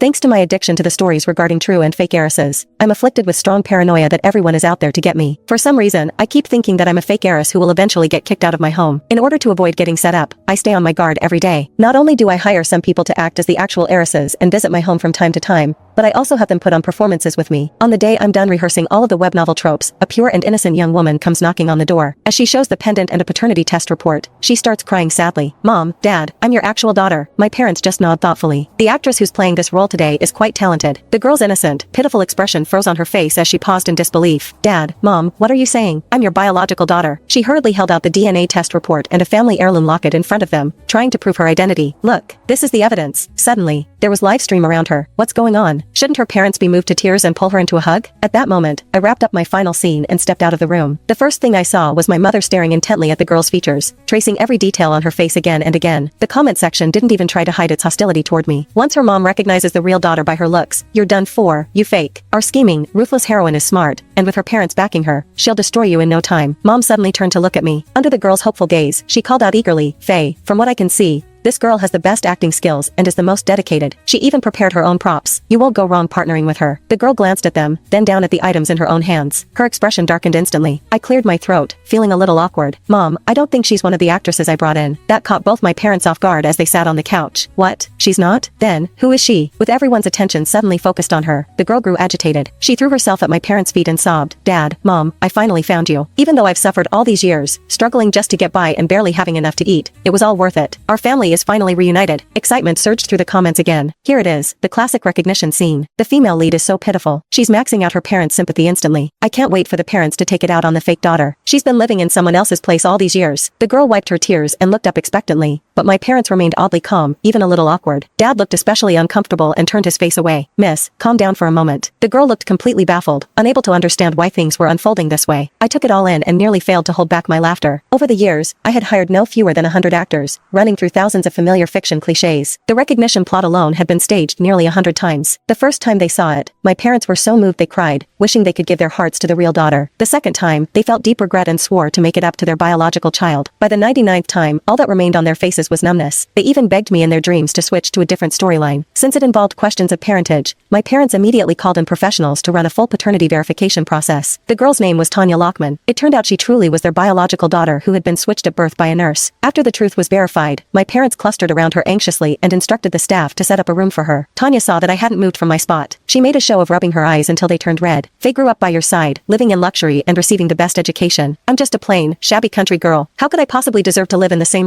Thanks to my addiction to the stories regarding true and fake heiresses, I'm afflicted with strong paranoia that everyone is out there to get me. For some reason, I keep thinking that I'm a fake heiress who will eventually get kicked out of my home. In order to avoid getting set up, I stay on my guard every day. Not only do I hire some people to act as the actual heiresses and visit my home from time to time, but I also have them put on performances with me. On the day I'm done rehearsing all of the web novel tropes, a pure and innocent young woman comes knocking on the door. As she shows the pendant and a paternity test report, she starts crying sadly. "Mom, Dad, I'm your actual daughter." My parents just nod thoughtfully. The actress who's playing this role today is quite talented. The girl's innocent, pitiful expression froze on her face as she paused in disbelief. "Dad, Mom, what are you saying? I'm your biological daughter." She hurriedly held out the DNA test report and a family heirloom locket in front of them, trying to prove her identity. "Look, this is the evidence." Suddenly, there was live stream around her. What's going on? Shouldn't her parents be moved to tears and pull her into a hug? At that moment, I wrapped up my final scene and stepped out of the room. The first thing I saw was my mother staring intently at the girl's features, tracing every detail on her face again and again. The comment section didn't even try to hide its hostility toward me. Once her mom recognizes the real daughter by her looks, "You're done for, you fake." Our scheming, ruthless heroine is smart, and with her parents backing her, she'll destroy you in no time. Mom suddenly turned to look at me. Under the girl's hopeful gaze, she called out eagerly, "Faye, from what I can see, this girl has the best acting skills and is the most dedicated." She even prepared her own props. You won't go wrong partnering with her. The girl glanced at them, then down at the items in her own hands. Her expression darkened instantly. I cleared my throat, feeling a little awkward. "Mom, I don't think she's one of the actresses I brought in." That caught both my parents off guard as they sat on the couch. "What? She's not? Then, who is she?" With everyone's attention suddenly focused on her, the girl grew agitated. She threw herself at my parents' feet and sobbed, "Dad, Mom, I finally found you. Even though I've suffered all these years, struggling just to get by and barely having enough to eat, it was all worth it. Our family is finally reunited." Excitement surged through the comments again. Here it is, the classic recognition scene. The female lead is so pitiful. She's maxing out her parents' sympathy instantly. I can't wait for the parents to take it out on the fake daughter. She's been living in someone else's place all these years. The girl wiped her tears and looked up expectantly, but my parents remained oddly calm, even a little awkward. Dad looked especially uncomfortable and turned his face away. "Miss, calm down for a moment." The girl looked completely baffled, unable to understand why things were unfolding this way. I took it all in and nearly failed to hold back my laughter. Over the years, I had hired no fewer than 100 actors, running through thousands of familiar fiction cliches. The recognition plot alone had been staged nearly 100 times. The first time they saw it, my parents were so moved they cried, wishing they could give their hearts to the real daughter. The second time, they felt deep regret and swore to make it up to their biological child. By the 99th time, all that remained on their faces was numbness. They even begged me in their dreams to switch to a different storyline. Since it involved questions of parentage, my parents immediately called in professionals to run a full paternity verification process. The girl's name was Tanya Lockman. It turned out she truly was their biological daughter who had been switched at birth by a nurse. After the truth was verified, my parents clustered around her anxiously and instructed the staff to set up a room for her. Tanya saw that I hadn't moved from my spot. She made a show of rubbing her eyes until they turned red. "Faye grew up by your side, living in luxury and receiving the best education. I'm just a plain, shabby country girl. How could I possibly deserve to live in the same